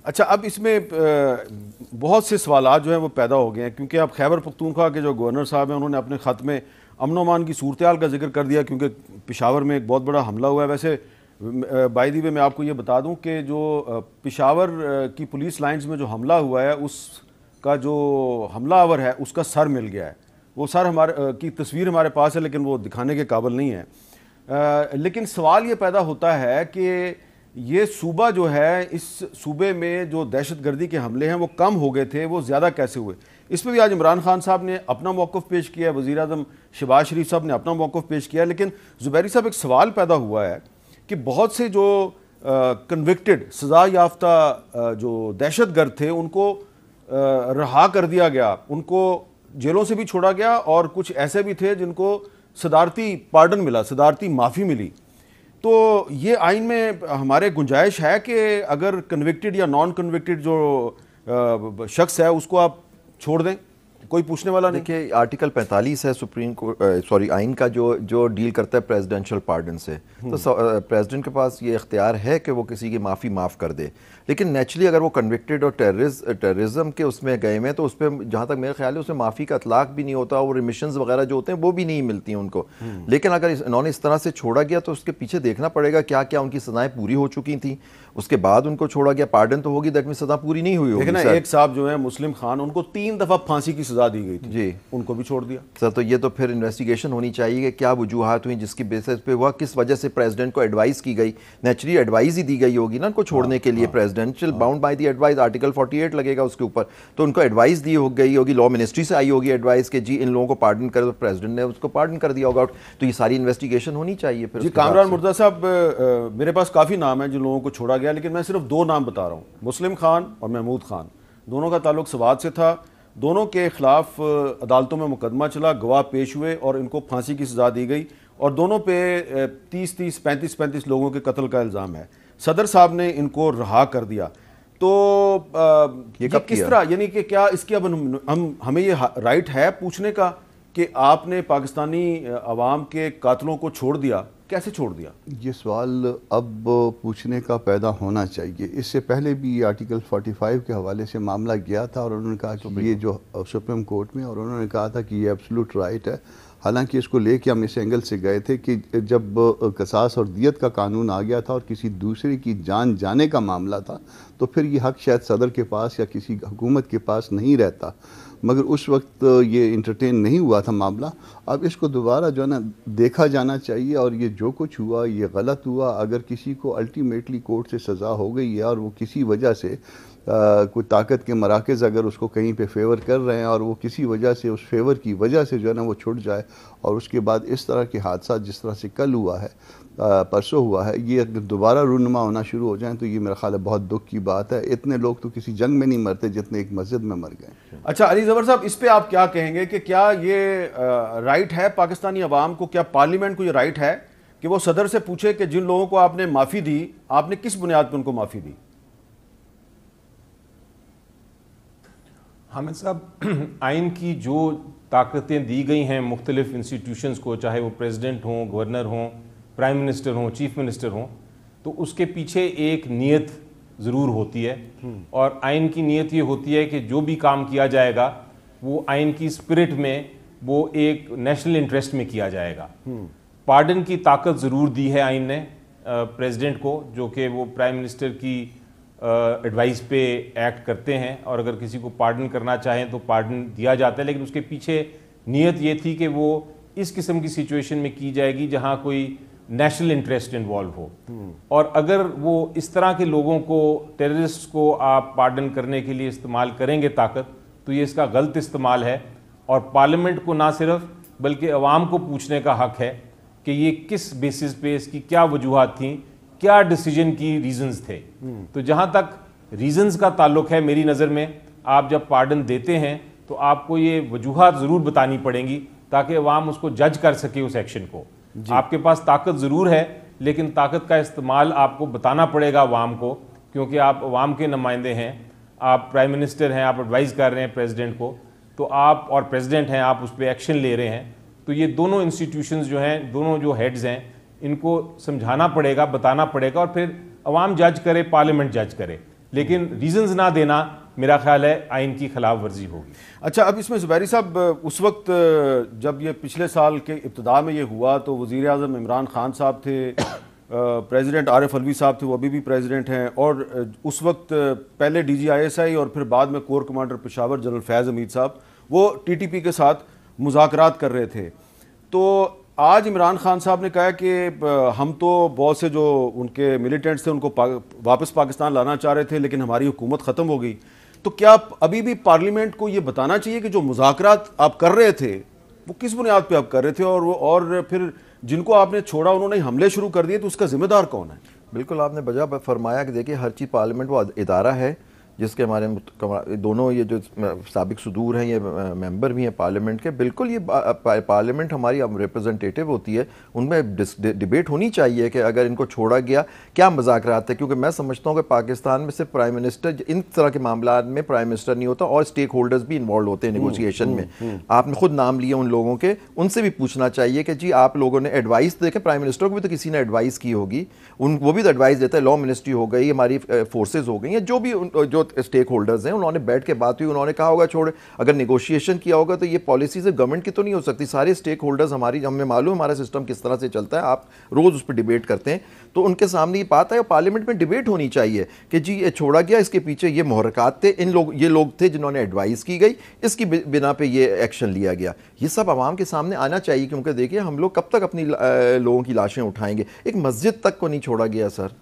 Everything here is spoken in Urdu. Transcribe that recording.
اچھا، اب اس میں بہت سے سوالات جو ہیں وہ پیدا ہو گئے ہیں، کیونکہ اب خیبر پختونخوا کے جو گورنر صاحب ہیں انہوں نے اپنے خط میں امن و امان کی صورتحال کا ذکر کر دیا، کیونکہ پشاور میں ایک بہت بڑا حملہ ہوا ہے۔ ویسے بائی دی وے میں آپ کو یہ بتا دوں کہ جو پشاور کی پولیس لائنز میں جو حملہ ہوا ہے اس کا جو حملہ آور ہے اس کا سر مل گیا ہے۔ وہ سر ہمارے کی تصویر ہمارے پاس ہے لیکن وہ دکھانے کے قابل نہیں ہے۔ لیکن سوال یہ پیدا ہوتا ہے کہ یہ صوبہ جو ہے، اس صوبے میں جو دہشت گردی کے حملے ہیں وہ کم ہو گئے تھے، وہ زیادہ کیسے ہوئے؟ اس پہ بھی آج عمران خان صاحب نے اپنا موقف پیش کیا ہے، وزیر اعظم شہباز شریف صاحب نے اپنا موقف پیش کیا ہے، لیکن زبیری صاحب ایک سوال پیدا ہوا ہے کہ بہت سے جو کنوکٹڈ سزا یافتہ جو دہشت گرد تھے ان کو رہا کر دیا گیا، ان کو جیلوں سے بھی چھوڑا گیا، اور کچھ ایسے بھی تھے جن کو صدارتی پارڈن ملا، صدارتی معافی ملی۔ تو یہ آئین میں ہمارے گنجائش ہے کہ اگر کنوکٹڈ یا نان کنوکٹڈ جو شخص ہے اس کو آپ چھوڑ دیں، کوئی پوچھنے والا نہیں؟ دیکھیے آرٹیکل 45 ہے سپریم کورٹ آئین کا جو ڈیل کرتا ہے پریزیڈنشل پارڈن سے، تو پریزیڈنٹ کے پاس یہ اختیار ہے کہ وہ کسی کی معافی معاف کر دے، لیکن نیچرلی اگر وہ کنوکٹڈ اور ٹیررزم کے اس میں گئے ہیں تو اس پہ جہاں تک میرے خیال ہے اس میں معافی کا اطلاق بھی نہیں ہوتا، وہ ریمیشنز وغیرہ جو ہوتے ہیں وہ بھی نہیں ملتی ان کو۔ لیکن اگر انہوں نے اس طرح سے چھوڑا گیا تو اس کے پیچھے دیکھنا پڑے گا کیا کیا ان کی سزائیں پوری ہو چکی تھیں، اس کے بعد ان کو چھوڑا گیا، پارڈن تو ہوگی، دیٹ مینس سزا پوری نہیں ہوئی ہوگی۔ لیکن ایک صاحب جو ہیں مسلم خان، ان کو 3 دفعہ پھانسی کی سزا دی گئی تھی، جی ان کو بھی چھوڑ دیا۔ سر تو یہ تو پھر انویسٹیگیشن ہونی چاہیے کہ کیا وجوہات ہوئیں جس کی بیسس پہ ہوا، کس وجہ سے پریزیڈنٹ کو ایڈوائز کی گئی، نیچرلی ایڈوائز ہی دی گئی ہوگی نا ان کو چھوڑنے کے لیے، presidential bound by the advise, article 48 لگے گا اس کے اوپر، تو ان کو ایڈوائز دی گئی ہوگی، لا منسٹری سے آئی ہوگی ایڈوائز کہ جی ان لوگوں کو پارڈن کرے، تو پریزیڈنٹ نے اس کو پارڈن کر دیا ہوگا، تو یہ ساری انویسٹیگیشن ہونی چاہیے پھر۔ جی کامران مرتضیٰ صاحب، میرے پاس کافی نام ہیں جن لوگوں کو چھوڑا گیا، لیکن میں صرف 2 نام بتا رہا ہوں، مسلم خان اور محمود خان، دونوں کا تعلق سوات سے تھا، دونوں کے خلاف عدالتوں میں مقدمہ چلا، گواہ پیش ہوئے اور ان کو پھانسی کی سزا دی گئی، اور دونوں پہ 35 لوگوں کے قتل کا الزام ہے۔ صدر صاحب نے ان کو رہا کر دیا، تو یہ کس طرح، یعنی کہ کیا اس کی اب ہمیں یہ رائٹ ہے پوچھنے کا کہ آپ نے پاکستانی عوام کے قاتلوں کو چھوڑ دیا، کیسے چھوڑ دیا؟ یہ سوال اب پوچھنے کا پیدا ہونا چاہیے۔ اس سے پہلے بھی آرٹیکل 45 کے حوالے سے معاملہ گیا تھا، اور انہوں نے کہا کہ یہ جو سپریم کورٹ میں، اور انہوں نے کہا تھا کہ یہ ایبسولوٹ رائٹ ہے۔ حالانکہ اس کو لے کے ہم اس اینگل سے گئے تھے کہ جب قصاص اور دیت کا قانون آ گیا تھا اور کسی دوسرے کی جان جانے کا معاملہ تھا، تو پھر یہ حق شاید صدر کے پاس یا کسی حکومت کے پاس نہیں رہتا، مگر اس وقت یہ انٹرٹین نہیں ہوا تھا معاملہ۔ اب اس کو دوبارہ جو ہے نا دیکھا جانا چاہیے، اور یہ جو کچھ ہوا یہ غلط ہوا۔ اگر کسی کو الٹیمیٹلی کورٹ سے سزا ہو گئی ہے اور وہ کسی وجہ سے کوئی طاقت کے مراکز اگر اس کو کہیں پہ فیور کر رہے ہیں، اور وہ کسی وجہ سے اس فیور کی وجہ سے جو ہے نا وہ چھٹ جائے، اور اس کے بعد اس طرح کے حادثات جس طرح سے کل ہوا ہے، پرسوں ہوا ہے، یہ اگر دوبارہ رونما ہونا شروع ہو جائیں تو یہ میرا خیال ہے بہت دکھ کی بات ہے۔ اتنے لوگ تو کسی جنگ میں نہیں مرتے جتنے ایک مسجد میں مر گئے۔ اچھا علی زبر صاحب، اس پہ آپ کیا کہیں گے کہ کیا یہ رائٹ ہے پاکستانی عوام کو، کیا پارلیمنٹ کو یہ رائٹ ہے کہ وہ صدر سے پوچھے کہ جن لوگوں کو آپ نے معافی دی، آپ نے کس بنیاد پہ ان کو معافی دی؟ حامد صاحب، آئین کی جو طاقتیں دی گئی ہیں مختلف انسٹیٹیوشنز کو، چاہے وہ پریزیڈنٹ ہوں، گورنر ہوں، پرائم منسٹر ہوں، چیف منسٹر ہوں، تو اس کے پیچھے ایک نیت ضرور ہوتی ہے، اور آئین کی نیت یہ ہوتی ہے کہ جو بھی کام کیا جائے گا وہ آئین کی اسپرٹ میں، وہ ایک نیشنل انٹرسٹ میں کیا جائے گا۔ پارڈن کی طاقت ضرور دی ہے آئین نے پریزیڈنٹ کو، جو کہ وہ پرائم منسٹر کی ایڈوائز پہ ایکٹ کرتے ہیں، اور اگر کسی کو پارڈن کرنا چاہیں تو پارڈن دیا جاتا ہے، لیکن اس کے پیچھے نیت یہ تھی کہ وہ اس قسم کی سچویشن میں کی جائے گی جہاں کوئی نیشنل انٹرسٹ انوالو ہو، اور اگر وہ اس طرح کے لوگوں کو، ٹیررسٹ کو آپ پارڈن کرنے کے لیے استعمال کریں گے طاقت، تو یہ اس کا غلط استعمال ہے، اور پارلیمنٹ کو نہ صرف بلکہ عوام کو پوچھنے کا حق ہے کہ یہ کس بیسس پہ، اس کی کیا وجوہات تھیں، کیا ڈیسیجن کی ریزنز تھے۔ تو جہاں تک ریزنز کا تعلق ہے، میری نظر میں آپ جب پارڈن دیتے ہیں تو آپ کو یہ وجوہات ضرور بتانی پڑیں گی تاکہ عوام اس کو جج کر سکے اس ایکشن کو۔ آپ کے پاس طاقت ضرور ہے، لیکن طاقت کا استعمال آپ کو بتانا پڑے گا عوام کو، کیونکہ آپ عوام کے نمائندے ہیں، آپ پرائم منسٹر ہیں، آپ ایڈوائز کر رہے ہیں پریزیڈنٹ کو، تو آپ، اور پریزیڈنٹ ہیں، آپ اس پہ ایکشن لے رہے ہیں، تو یہ دونوں انسٹیٹیوشنز جو ہیں، دونوں جو ہیڈز ہیں، ان کو سمجھانا پڑے گا، بتانا پڑے گا، اور پھر عوام جج کرے، پارلیمنٹ جج کرے۔ لیکن ریزنز نہ دینا میرا خیال ہے آئین کی خلاف ورزی ہوگی. اچھا، اب اس میں زبیری صاحب اس وقت جب یہ پچھلے سال کے ابتدا میں یہ ہوا تو وزیر اعظم عمران خان صاحب تھے، پریزیڈنٹ عارف علوی صاحب تھے، وہ ابھی بھی پریزیڈنٹ ہیں، اور اس وقت پہلے D G I S I اور پھر بعد میں کور کمانڈر پشاور جنرل فیض حمید صاحب وہ ٹی ٹی پی کے ساتھ مذاکرات کر رہے تھے. تو آج عمران خان صاحب نے کہا کہ ہم تو بہت سے جو ان کے ملیٹنٹس تھے ان کو واپس پاکستان لانا چاہ رہے تھے لیکن ہماری حکومت ختم ہو گئی. تو کیا ابھی بھی پارلیمنٹ کو یہ بتانا چاہیے کہ جو مذاکرات آپ کر رہے تھے وہ کس بنیاد پہ آپ کر رہے تھے، اور پھر جن کو آپ نے چھوڑا انہوں نے حملے شروع کر دیے، تو اس کا ذمہ دار کون ہے؟ بالکل آپ نے بجا فرمایا کہ دیکھیں ہر چیز پارلیمنٹ وہ ادارہ ہے جس کے ہمارے دونوں یہ جو سابق صدور ہیں یہ ممبر بھی ہیں پارلیمنٹ کے. بالکل یہ پارلیمنٹ ہماری ریپرزنٹیٹیو ہوتی ہے، ان میں ڈیبیٹ ہونی چاہیے کہ اگر ان کو چھوڑا گیا کیا مذاکرات ہے، کیونکہ میں سمجھتا ہوں کہ پاکستان میں صرف پرائم منسٹر ان طرح کے معاملات میں پرائم منسٹر نہیں ہوتا، اور اسٹیک ہولڈرز بھی انوالو ہوتے ہیں نیگوسیشن میں. آپ نے خود نام لیا ان لوگوں کے، ان سے بھی پوچھنا چاہیے کہ جی آپ لوگوں نے ایڈوائس دیکھیں، پرائم منسٹر کو بھی تو کسی نے ایڈوائس کی ہوگی، وہ بھی تو ایڈوائس دیتا ہے. لا منسٹری ہو گئی، ہماری فورسز ہو گئی ہیں، جو بھی جو اسٹیک ہولڈرز ہیں انہوں نے بیٹھ کے بات ہوئی، انہوں نے کہا ہوگا چھوڑے، اگر نیگوشیشن کیا ہوگا تو یہ پالیسیز گورنمنٹ کی تو نہیں ہو سکتی. سارے اسٹیک ہولڈرز ہمیں معلوم ہمارا سسٹم کس طرح سے چلتا ہے، آپ روز اس پہ ڈیبیٹ کرتے ہیں، تو ان کے سامنے یہ بات ہے اور پارلیمنٹ میں ڈیبیٹ ہونی چاہیے کہ جی یہ چھوڑا گیا، اس کے پیچھے یہ محرکات تھے، یہ لوگ تھے جنہوں نے ایڈوائس کی گئی، اس کی بنا پہ یہ ایکشن لیا گیا. یہ سب عوام کے سامنے آنا چاہیے، کیونکہ دیکھیے ہم لوگ کب تک اپنی لوگوں کی لاشیں اٹھائیں گے. ایک مسجد تک کو نہیں چھوڑا گیا سر.